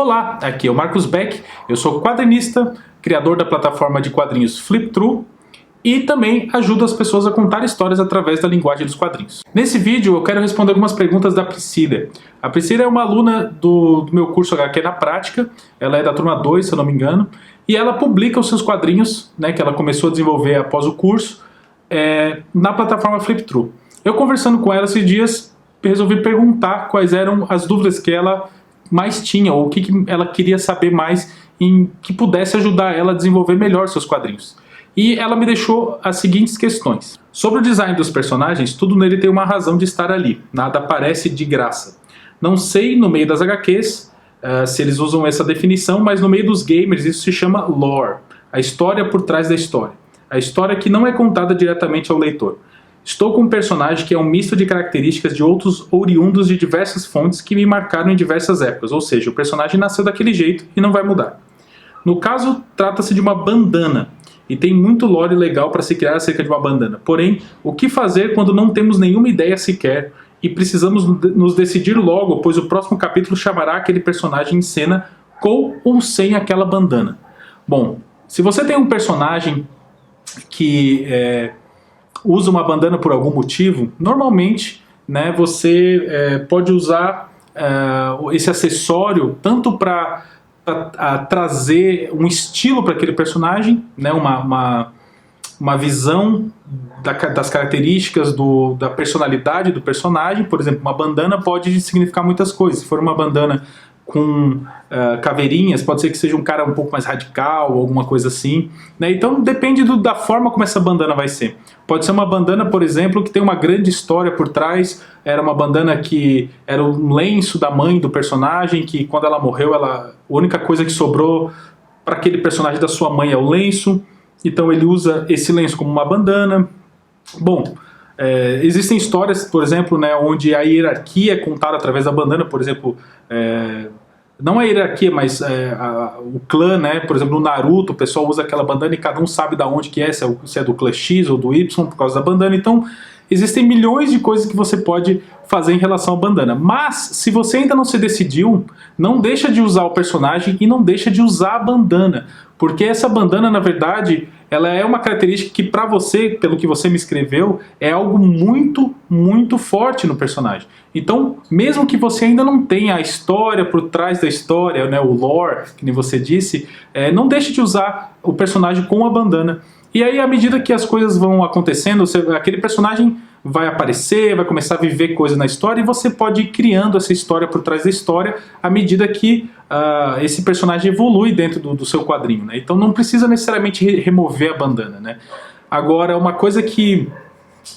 Olá, aqui é o Marcos Beck, eu sou quadrinista, criador da plataforma de quadrinhos Flip-Thru e também ajudo as pessoas a contar histórias através da linguagem dos quadrinhos. Nesse vídeo eu quero responder algumas perguntas da Priscila. A Priscila é uma aluna do meu curso HQ na Prática, ela é da turma 2, se eu não me engano, e ela publica os seus quadrinhos, né, que ela começou a desenvolver após o curso, na plataforma Flip-Thru. Eu conversando com ela esses dias, resolvi perguntar quais eram as dúvidas que ela mais tinha, ou o que ela queria saber mais em que pudesse ajudar ela a desenvolver melhor seus quadrinhos. E ela me deixou as seguintes questões. Sobre o design dos personagens, tudo nele tem uma razão de estar ali, nada aparece de graça. Não sei no meio das HQs se eles usam essa definição, mas no meio dos gamers isso se chama lore, a história por trás da história. A história que não é contada diretamente ao leitor. Estou com um personagem que é um misto de características de outros oriundos de diversas fontes que me marcaram em diversas épocas, ou seja, o personagem nasceu daquele jeito e não vai mudar. No caso, trata-se de uma bandana, e tem muito lore legal para se criar acerca de uma bandana. Porém, o que fazer quando não temos nenhuma ideia sequer e precisamos nos decidir logo, pois o próximo capítulo chamará aquele personagem em cena com ou sem aquela bandana? Bom, se você tem um personagem que usa uma bandana por algum motivo, normalmente, né, você pode usar esse acessório tanto para trazer um estilo para aquele personagem, né, uma visão das características da personalidade do personagem. Por exemplo, uma bandana pode significar muitas coisas. Se for uma bandana com caveirinhas, pode ser que seja um cara um pouco mais radical, alguma coisa assim, né? Então depende da forma como essa bandana vai ser. Pode ser uma bandana, por exemplo, que tem uma grande história por trás. Era uma bandana que era um lenço da mãe do personagem, que quando ela morreu, a única coisa que sobrou para aquele personagem da sua mãe é o lenço. Então ele usa esse lenço como uma bandana. Bom, existem histórias, por exemplo, né, onde a hierarquia é contada através da bandana. Por exemplo, não a hierarquia, mas o clã, né? Por exemplo, no Naruto, o pessoal usa aquela bandana e cada um sabe de onde que é, se é do clã X ou do Y por causa da bandana. Então, existem milhões de coisas que você pode fazer em relação à bandana. Mas, se você ainda não se decidiu, não deixa de usar o personagem e não deixa de usar a bandana. Porque essa bandana, na verdade, ela é uma característica que para você, pelo que você me escreveu, é algo muito, muito forte no personagem. Então, mesmo que você ainda não tenha a história por trás da história, né, o lore, que nem você disse, não deixe de usar o personagem com a bandana. E aí, à medida que as coisas vão acontecendo, aquele personagem vai aparecer, vai começar a viver coisas na história, e você pode ir criando essa história por trás da história à medida que esse personagem evolui dentro do seu quadrinho, né? Então não precisa necessariamente remover a bandana, né? Agora, uma coisa que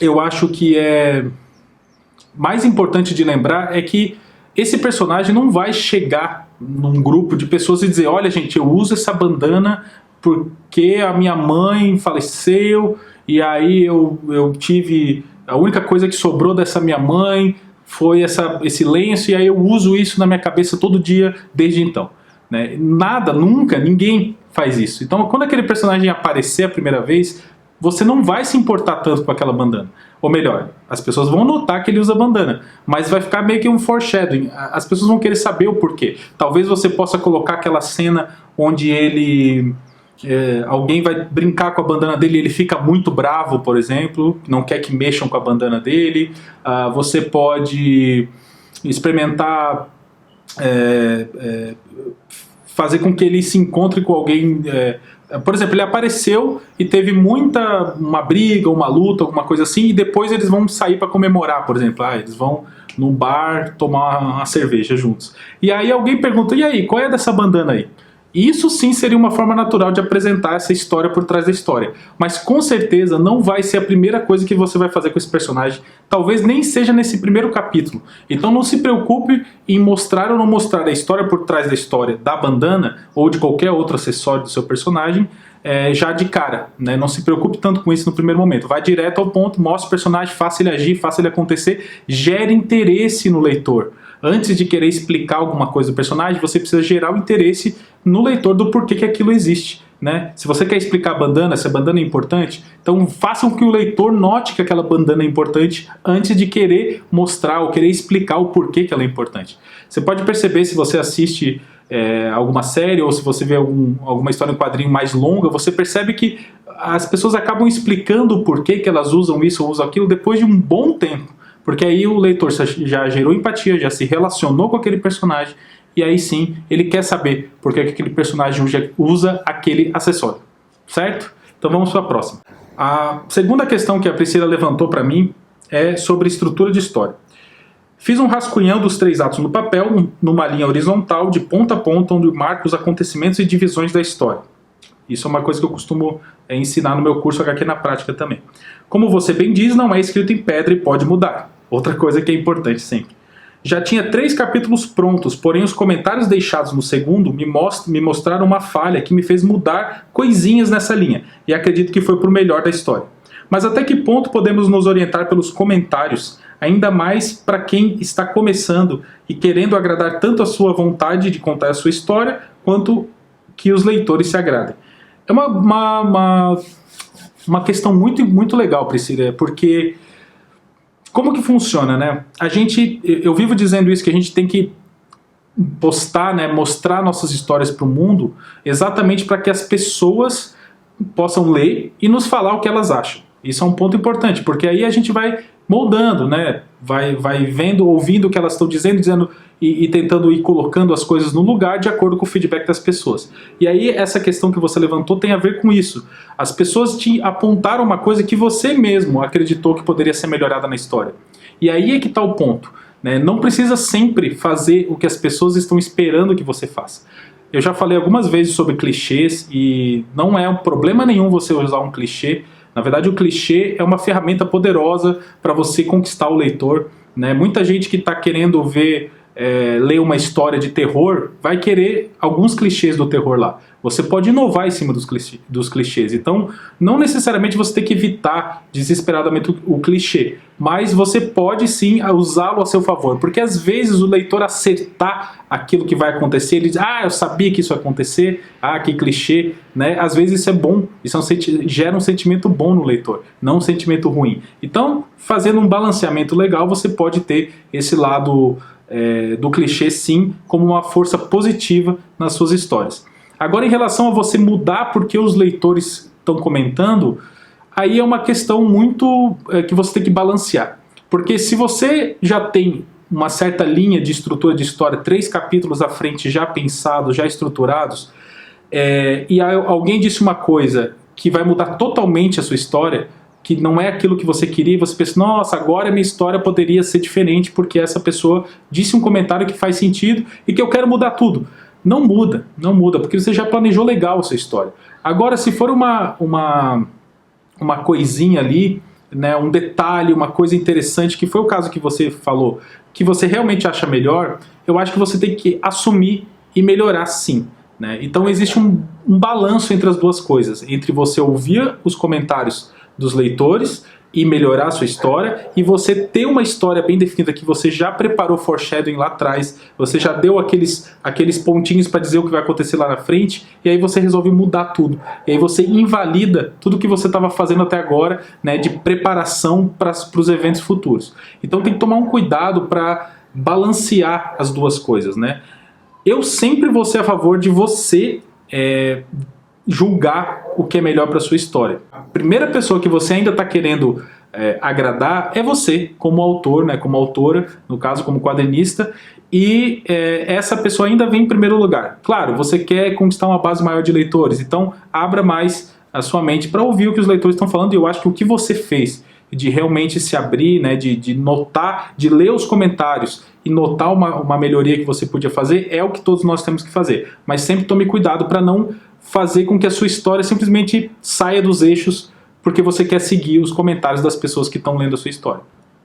eu acho que é mais importante de lembrar é que esse personagem não vai chegar num grupo de pessoas e dizer: olha, gente, eu uso essa bandana porque a minha mãe faleceu e aí eu tive... A única coisa que sobrou dessa minha mãe foi esse lenço e aí eu uso isso na minha cabeça todo dia desde então, né? Nada, nunca, ninguém faz isso. Então, quando aquele personagem aparecer a primeira vez, você não vai se importar tanto com aquela bandana. Ou melhor, as pessoas vão notar que ele usa bandana, mas vai ficar meio que um foreshadowing. As pessoas vão querer saber o porquê. Talvez você possa colocar aquela cena onde alguém vai brincar com a bandana dele e ele fica muito bravo, por exemplo, não quer que mexam com a bandana dele. Você pode experimentar fazer com que ele se encontre com alguém. Por exemplo, ele apareceu e teve uma briga, uma luta, alguma coisa assim, e depois eles vão sair para comemorar, por exemplo. Eles vão num bar tomar uma cerveja juntos. E aí alguém pergunta: e aí, qual é dessa bandana aí? Isso sim seria uma forma natural de apresentar essa história por trás da história. Mas com certeza não vai ser a primeira coisa que você vai fazer com esse personagem. Talvez nem seja nesse primeiro capítulo. Então não se preocupe em mostrar ou não mostrar a história por trás da história da bandana ou de qualquer outro acessório do seu personagem já de cara, né? Não se preocupe tanto com isso no primeiro momento. Vai direto ao ponto, mostre o personagem, faça ele agir, faça ele acontecer, gere interesse no leitor. Antes de querer explicar alguma coisa do personagem, você precisa gerar o interesse no leitor do porquê que aquilo existe, né? Se você quer explicar a bandana, se a bandana é importante, então faça com que o leitor note que aquela bandana é importante antes de querer mostrar ou querer explicar o porquê que ela é importante. Você pode perceber, se você assiste alguma série, ou se você vê alguma história em quadrinho mais longa, você percebe que as pessoas acabam explicando o porquê que elas usam isso ou usam aquilo depois de um bom tempo. Porque aí o leitor já gerou empatia, já se relacionou com aquele personagem, e aí sim ele quer saber por que aquele personagem usa aquele acessório. Certo? Então vamos para a próxima. A segunda questão que a Priscila levantou para mim é sobre estrutura de história. Fiz um rascunhão dos 3 atos no papel, numa linha horizontal, de ponta a ponta, onde marco os acontecimentos e divisões da história. Isso é uma coisa que eu costumo ensinar no meu curso HQ na prática também. Como você bem diz, não é escrito em pedra e pode mudar. Outra coisa que é importante sempre. Já tinha 3 capítulos prontos, porém os comentários deixados no segundo me mostraram uma falha que me fez mudar coisinhas nessa linha, e acredito que foi pro melhor da história. Mas até que ponto podemos nos orientar pelos comentários, ainda mais para quem está começando e querendo agradar tanto a sua vontade de contar a sua história, quanto que os leitores se agradem? É uma questão muito legal, Priscila, porque como que funciona, né? Eu vivo dizendo isso, que a gente tem que postar, né, mostrar nossas histórias para o mundo, exatamente para que as pessoas possam ler e nos falar o que elas acham. Isso é um ponto importante, porque aí a gente vai moldando, né? Vai vendo, ouvindo o que elas estão dizendo e tentando ir colocando as coisas no lugar de acordo com o feedback das pessoas. E aí essa questão que você levantou tem a ver com isso. As pessoas te apontaram uma coisa que você mesmo acreditou que poderia ser melhorada na história. E aí é que está o ponto, né? Não precisa sempre fazer o que as pessoas estão esperando que você faça. Eu já falei algumas vezes sobre clichês e não é um problema nenhum você usar um clichê. Na verdade, o clichê é uma ferramenta poderosa para você conquistar o leitor, né? Muita gente que está querendo ler uma história de terror vai querer alguns clichês do terror lá. Você pode inovar em cima dos clichês. Então, não necessariamente você tem que evitar desesperadamente o clichê, mas você pode sim usá-lo a seu favor, porque às vezes o leitor acertar aquilo que vai acontecer, ele diz, eu sabia que isso ia acontecer, que clichê, né? Às vezes isso é bom, isso gera um sentimento bom no leitor, não um sentimento ruim. Então, fazendo um balanceamento legal, você pode ter esse lado do clichê sim, como uma força positiva nas suas histórias. Agora, em relação a você mudar porque os leitores estão comentando, aí é uma questão muito que você tem que balancear. Porque se você já tem uma certa linha de estrutura de história, 3 capítulos à frente já pensados, já estruturados, e alguém disse uma coisa que vai mudar totalmente a sua história, que não é aquilo que você queria, e você pensa, nossa, agora a minha história poderia ser diferente porque essa pessoa disse um comentário que faz sentido e que eu quero mudar tudo. Não muda, porque você já planejou legal a sua história. Agora, se for uma coisinha ali, né, um detalhe, uma coisa interessante, que foi o caso que você falou, que você realmente acha melhor, eu acho que você tem que assumir e melhorar sim. Né? Então existe um balanço entre as duas coisas, entre você ouvir os comentários dos leitores e melhorar a sua história, e você ter uma história bem definida que você já preparou foreshadowing lá atrás, você já deu aqueles pontinhos para dizer o que vai acontecer lá na frente, e aí você resolve mudar tudo. E aí você invalida tudo que você estava fazendo até agora, né, de preparação para os eventos futuros. Então tem que tomar um cuidado para balancear as duas coisas, né? Eu sempre vou ser a favor de você julgar o que é melhor para sua história. A primeira pessoa que você ainda está querendo agradar é você, como autor, né, como autora, no caso como quadrinista, e essa pessoa ainda vem em primeiro lugar. Claro, você quer conquistar uma base maior de leitores, então abra mais a sua mente para ouvir o que os leitores estão falando, e eu acho que o que você fez de realmente se abrir, né, de notar, de ler os comentários e notar uma melhoria que você podia fazer, é o que todos nós temos que fazer. Mas sempre tome cuidado para não fazer com que a sua história simplesmente saia dos eixos porque você quer seguir os comentários das pessoas que estão lendo a sua história.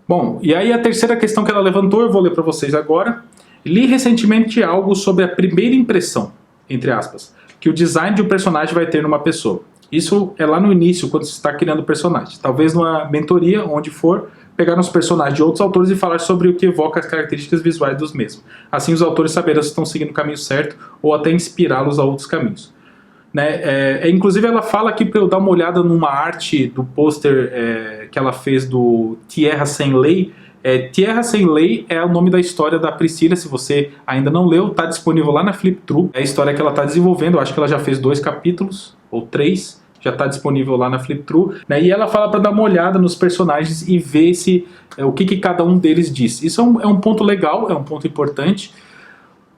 Bom, e aí a terceira questão que ela levantou, eu vou ler para vocês agora. Li recentemente algo sobre a primeira impressão, entre aspas, que o design de um personagem vai ter numa pessoa. Isso é lá no início, quando você está criando o personagem. Talvez numa mentoria, onde for, pegar os personagens de outros autores e falar sobre o que evoca as características visuais dos mesmos. Assim os autores saberão se estão seguindo o caminho certo ou até inspirá-los a outros caminhos. Né? Inclusive ela fala aqui para eu dar uma olhada numa arte do pôster que ela fez do Tierra Sem Lei, Tierra Sem Lei é o nome da história da Priscila. Se você ainda não leu, está disponível lá na Flip-Thru. É a história que ela está desenvolvendo, eu acho que ela já fez 2 capítulos, ou 3, já está disponível lá na Flip-Thru, né? E ela fala para dar uma olhada nos personagens e ver o que cada um deles diz. Isso é um ponto legal, é um ponto importante.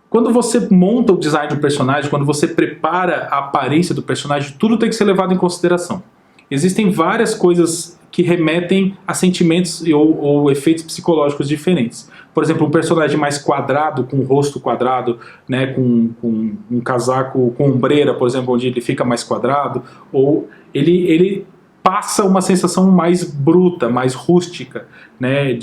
Quando você monta o design do personagem, quando você prepara a aparência do personagem, tudo tem que ser levado em consideração. Existem várias coisas que remetem a sentimentos ou efeitos psicológicos diferentes. Por exemplo, um personagem mais quadrado, com o rosto quadrado, né, com um casaco com ombreira, por exemplo, onde ele fica mais quadrado, ou ele passa uma sensação mais bruta, mais rústica, né,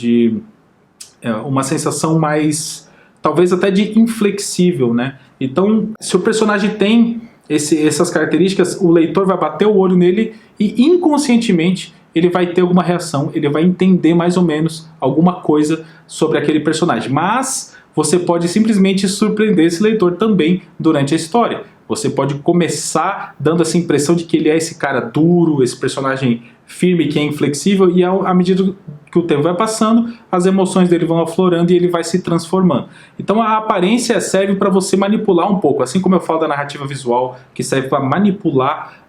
uma sensação mais, talvez até de inflexível, né? Então, se o personagem tem essas características, o leitor vai bater o olho nele e inconscientemente ele vai ter alguma reação, ele vai entender mais ou menos alguma coisa sobre aquele personagem. Mas você pode simplesmente surpreender esse leitor também durante a história. Você pode começar dando essa impressão de que ele é esse cara duro, esse personagem firme, que é inflexível, e à medida que o tempo vai passando, as emoções dele vão aflorando e ele vai se transformando. Então a aparência serve para você manipular um pouco, assim como eu falo da narrativa visual, que serve para manipular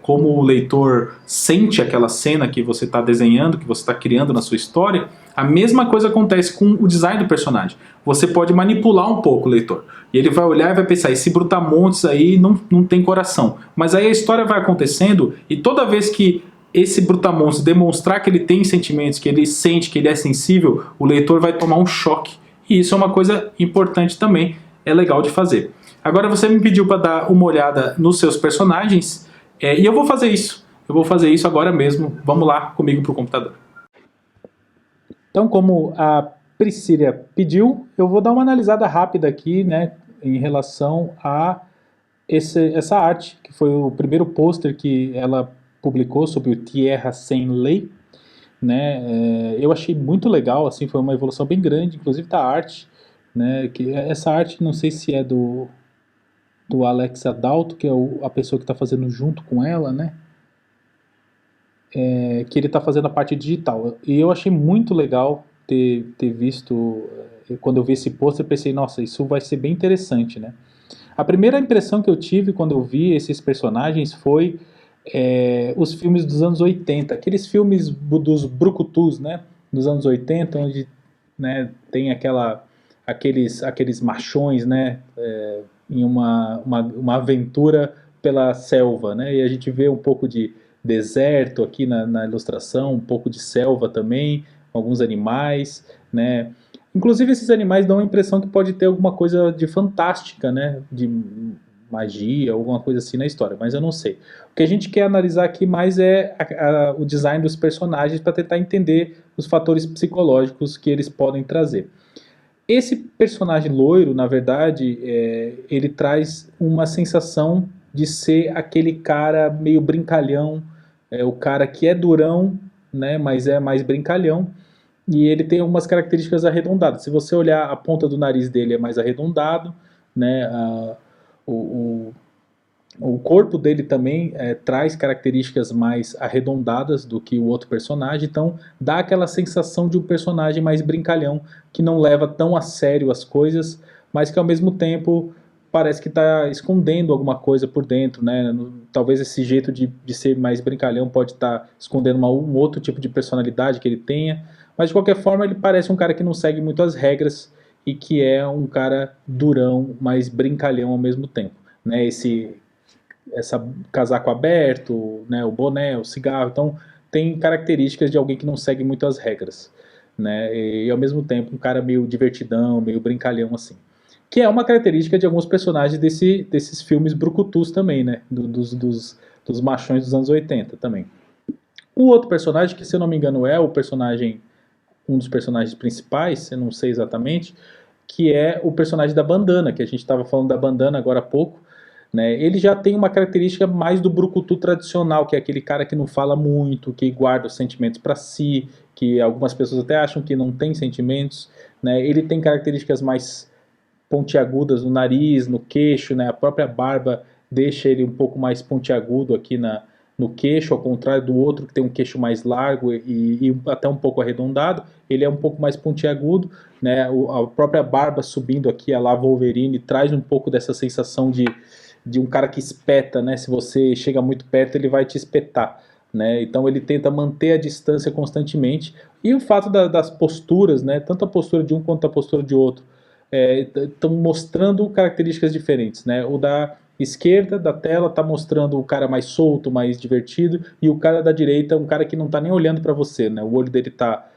como o leitor sente aquela cena que você está desenhando, que você está criando na sua história. A mesma coisa acontece com o design do personagem. Você pode manipular um pouco o leitor. E ele vai olhar e vai pensar, esse brutamontes aí não tem coração. Mas aí a história vai acontecendo e toda vez que esse brutamontes demonstrar que ele tem sentimentos, que ele sente, que ele é sensível, o leitor vai tomar um choque. E isso é uma coisa importante também, é legal de fazer. Agora você me pediu para dar uma olhada nos seus personagens, e eu vou fazer isso. Eu vou fazer isso agora mesmo. Vamos lá comigo para o computador. Então, como a Priscila pediu, eu vou dar uma analisada rápida aqui, né, em relação a essa arte, que foi o primeiro pôster que ela publicou sobre o Tierra Sem Lei, né? Eu achei muito legal, assim, foi uma evolução bem grande, inclusive da arte, né? Que essa arte, não sei se é do Alex Adalto, que é a pessoa que está fazendo junto com ela, né? Que ele está fazendo a parte digital. E eu achei muito legal ter visto, quando eu vi esse pôster, eu pensei, nossa, isso vai ser bem interessante, né? A primeira impressão que eu tive quando eu vi esses personagens foi os filmes dos anos 80, aqueles filmes dos brucutus, né, dos anos 80, onde, né, tem aqueles machões, né, em uma aventura pela selva, né, e a gente vê um pouco de deserto aqui na ilustração, um pouco de selva também, alguns animais, né. Inclusive esses animais dão a impressão que pode ter alguma coisa de fantástica, né, de magia, alguma coisa assim na história, mas eu não sei. O que a gente quer analisar aqui mais é o design dos personagens para tentar entender os fatores psicológicos que eles podem trazer. Esse personagem loiro, na verdade, ele traz uma sensação de ser aquele cara meio brincalhão, o cara que é durão, né, mas é mais brincalhão, e ele tem algumas características arredondadas. Se você olhar, a ponta do nariz dele é mais arredondado, né, o corpo dele também traz características mais arredondadas do que o outro personagem, então dá aquela sensação de um personagem mais brincalhão, que não leva tão a sério as coisas, mas que ao mesmo tempo parece que está escondendo alguma coisa por dentro, né? Talvez esse jeito de ser mais brincalhão pode estar escondendo um outro tipo de personalidade que ele tenha, mas de qualquer forma ele parece um cara que não segue muito as regras e que é um cara durão, mas brincalhão ao mesmo tempo, né? Essa casaco aberto, né, o boné, o cigarro, então tem características de alguém que não segue muito as regras, né, e ao mesmo tempo um cara meio divertidão, meio brincalhão assim, que é uma característica de alguns personagens desses filmes brucutus também, né, dos machões dos anos 80 também. O outro personagem, que se eu não me engano é um dos personagens principais, eu não sei exatamente, que é o personagem da bandana, que a gente estava falando da bandana agora há pouco, né? Ele já tem uma característica mais do brucutu tradicional, que é aquele cara que não fala muito, que guarda os sentimentos para si, que algumas pessoas até acham que não tem sentimentos, né? Ele tem características mais pontiagudas no nariz, no queixo, né? A própria barba deixa ele um pouco mais pontiagudo aqui no queixo, ao contrário do outro que tem um queixo mais largo e até um pouco arredondado, ele é um pouco mais pontiagudo, né? A própria barba subindo aqui, a lá Wolverine, traz um pouco dessa sensação de um cara que espeta, né? Se você chega muito perto, ele vai te espetar, né? Então ele tenta manter a distância constantemente. E o fato das posturas, né? Tanto a postura de um quanto a postura de outro, estão mostrando características diferentes, né? O da esquerda da tela está mostrando o cara mais solto, mais divertido, e o cara da direita, um cara que não está nem olhando para você, né? O olho dele tá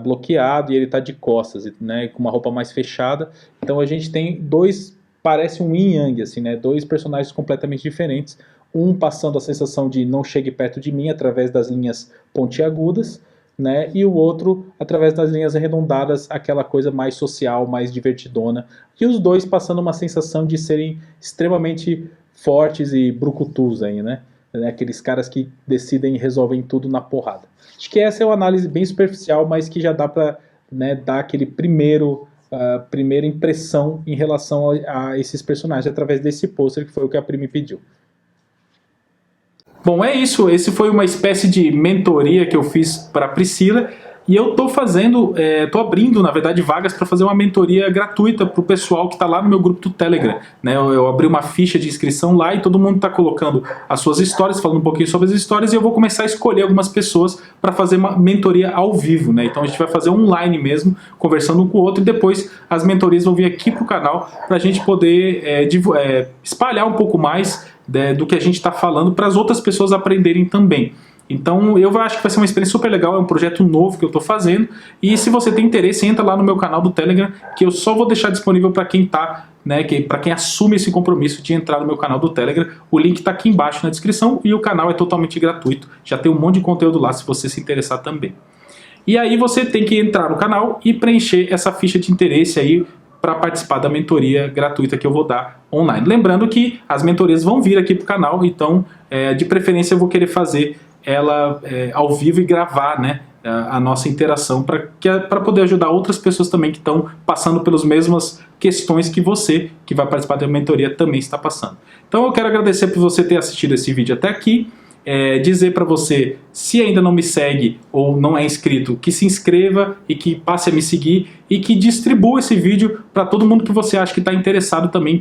bloqueado e ele tá de costas, né? Com uma roupa mais fechada. Então a gente tem dois, parece um yin yang, assim, né? Dois personagens completamente diferentes. Um passando a sensação de não chegue perto de mim através das linhas pontiagudas, né? E o outro através das linhas arredondadas, aquela coisa mais social, mais divertidona. E os dois passando uma sensação de serem extremamente fortes e brucutus aí, né? Aqueles caras que decidem e resolvem tudo na porrada. Acho que essa é uma análise bem superficial, mas que já dá para, né, dar aquele primeira impressão em relação a esses personagens através desse pôster, que foi o que a Pri me pediu. Bom, é isso. Esse foi uma espécie de mentoria que eu fiz para a Priscila. E eu tô abrindo, na verdade, vagas para fazer uma mentoria gratuita para o pessoal que está lá no meu grupo do Telegram, né? Eu abri uma ficha de inscrição lá e todo mundo está colocando as suas histórias, falando um pouquinho sobre as histórias, e eu vou começar a escolher algumas pessoas para fazer uma mentoria ao vivo, né? Então a gente vai fazer online mesmo, conversando um com o outro, e depois as mentorias vão vir aqui para o canal para a gente poder espalhar um pouco mais do que a gente está falando para as outras pessoas aprenderem também. Então eu acho que vai ser uma experiência super legal, é um projeto novo que eu estou fazendo, e se você tem interesse, entra lá no meu canal do Telegram, que eu só vou deixar disponível para quem para quem assume esse compromisso de entrar no meu canal do Telegram. O link está aqui embaixo na descrição e o canal é totalmente gratuito, já tem um monte de conteúdo lá se você se interessar também. E aí você tem que entrar no canal e preencher essa ficha de interesse aí para participar da mentoria gratuita que eu vou dar online. Lembrando que as mentorias vão vir aqui para o canal, então de preferência eu vou querer fazer ela ao vivo e gravar, né, a nossa interação para poder ajudar outras pessoas também que estão passando pelas mesmas questões que você, que vai participar da mentoria, também está passando. Então eu quero agradecer por você ter assistido esse vídeo até aqui. Dizer para você, se ainda não me segue ou não é inscrito, que se inscreva e que passe a me seguir e que distribua esse vídeo para todo mundo que você acha que está interessado também em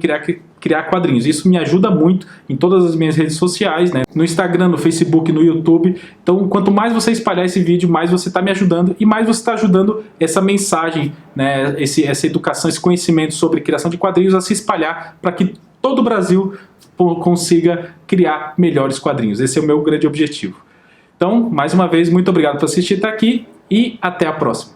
criar quadrinhos. Isso me ajuda muito em todas as minhas redes sociais, né? No Instagram, no Facebook, no YouTube. Então, quanto mais você espalhar esse vídeo, mais você está me ajudando e mais você está ajudando essa mensagem, né? Essa educação, esse conhecimento sobre criação de quadrinhos a se espalhar para que todo o Brasil consiga criar melhores quadrinhos. Esse é o meu grande objetivo. Então, mais uma vez, muito obrigado por assistir até aqui e até a próxima.